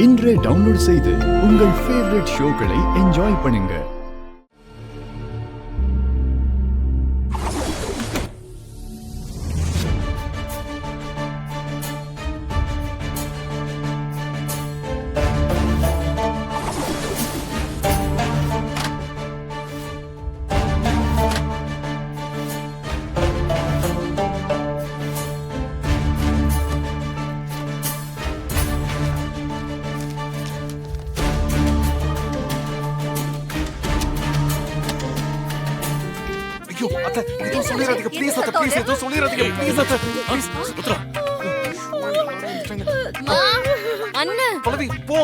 இன்றே டவுன்லோட் செய்து உங்கள் ஃபேவரட் ஷோக்களை என்ஜாய் பண்ணுங்க. ஐயோ அத்தை இது சொல்லிராதீங்க ப்ளீஸ் அத்தை ப்ளீஸ் இது சொல்லிராதீங்க ப்ளீஸ் அத்தை ப்ளீஸ் சுத்ரா மா அண்ணா பலவி போ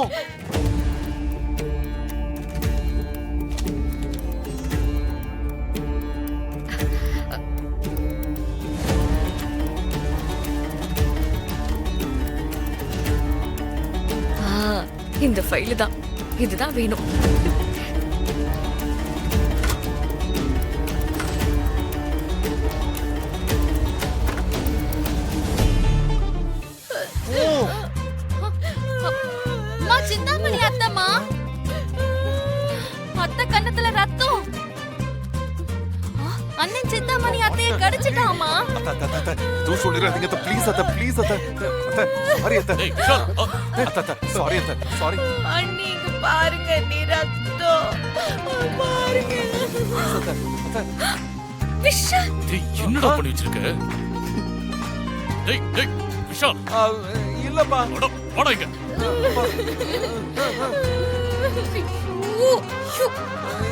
இந்த ஃபைல் தான் இதுதான் வேணும். சிந்தாமணி அத்தம்மா அத்தை கண்ணத்துல ரத்தம். அண்ணன் சிந்தாமணி அத்தைய கடிச்சிட்டாமா. அத்தை தூ சொல்லிராதீங்க அத்தை ப்ளீஸ் அத்தை ப்ளீஸ் அத்தை அத்தை சாரி அத்தை அத்தை சாரி அத்தை சாரி அண்ணி இங்க பாருங்க நீ ரத்தம் பாருங்க. அத்தை அத்தை விஷால் டேய் என்னடா பண்ணி வச்சிருக்க? டேய் டேய் விஷால் இல்லப்பா வாடா இங்க.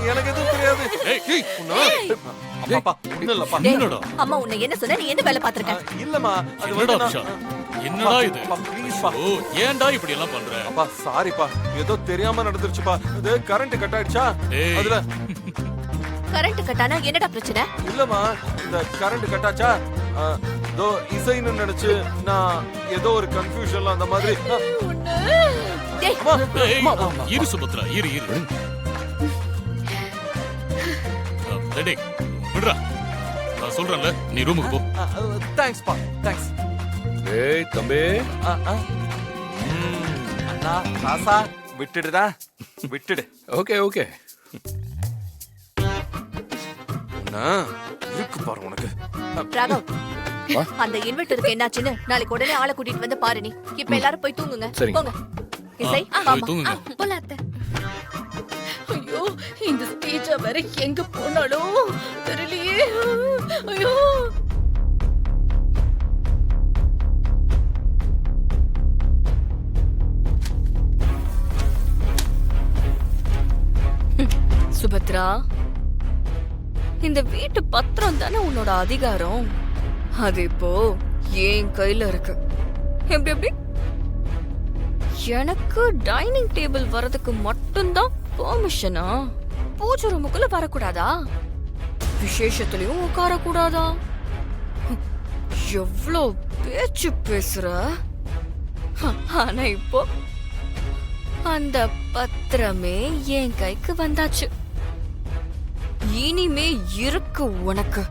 எனக்கு எதுவும் தெரியாது ஏய் அப்பா இல்லப்பா என்னடா அம்மா உன்னை என்ன சொன்ன? நீ என்ன வேலை பாத்துருக்க? இல்லம்மா அது என்னடா வந்து விஷால் என்னடா இது? ப்ளீஸ் பா ஓ ஏன்டா இப்படி எல்லாம் பண்ற? அப்பா சாரிப்பா ஏதோ தெரியாம நடந்துருச்சுப்பா இது கரண்ட் கட் ஆயிடுச்சா ஏய். அதுல கரண்ட் கட்டானா என்னடா பிரச்சனை? இல்லம்மா இந்த கரண்ட் கட் ஆச்சா இதோ இசைன்னு நினைச்சு நான் ஏதோ ஒரு கன்ஃபியூஷன்ல அந்த மாதிரி டேய் அம்மா, ஏய் அம்மா, அம்மா. இரு சுபத்ரா இரு டேய் விடுடா நான் சொல்றேன்ல நீ ரூமுக்கு போ. தேங்க்ஸ் பா தேங்க்ஸ் ஏய் தம்பி அண்ணா ராசா விட்டுடுடா விட்டுடு ஓகே ஓகே அண்ணா இருக்கு பாரு உனக்கு ராகவ் அந்த இன்வெர்ட்டருக்கு என்னாச்சுன்னு நாளைக்கு உடனே ஆளை கூட்டிட்டு வந்து பாரு. நீ இப்ப எல்லாரும் போய் தூங்குங்க. சரிங்க. போங்க இசை போய் தூங்குங்க. போல அத்தை. ஐயோ இந்த ஸ்டேஜ வேற எங்க போனாலும் தெரியலையே. ஐயோ சுபத்ரா இந்த வீட்டு பத்திரம் தானே உன்னோட அதிகாரம். அது இப்போ என் கையில இருக்கு. எப்படி எப்படி எனக்கு டைனிங் டேபிள் வரதுக்கு மட்டும்தான் பெர்மிஷனா? பூஜை ரூமுக்குள்ள வரக்கூடாதா? விசேஷத்துலயும் உட்கார கூடாதா? எவ்வளோ பேச்சு பேசுற. ஆனா இப்போ அந்த பத்திரமே என் கைக்கு வந்தாச்சு. இனிமே இருக்கு உனக்கு.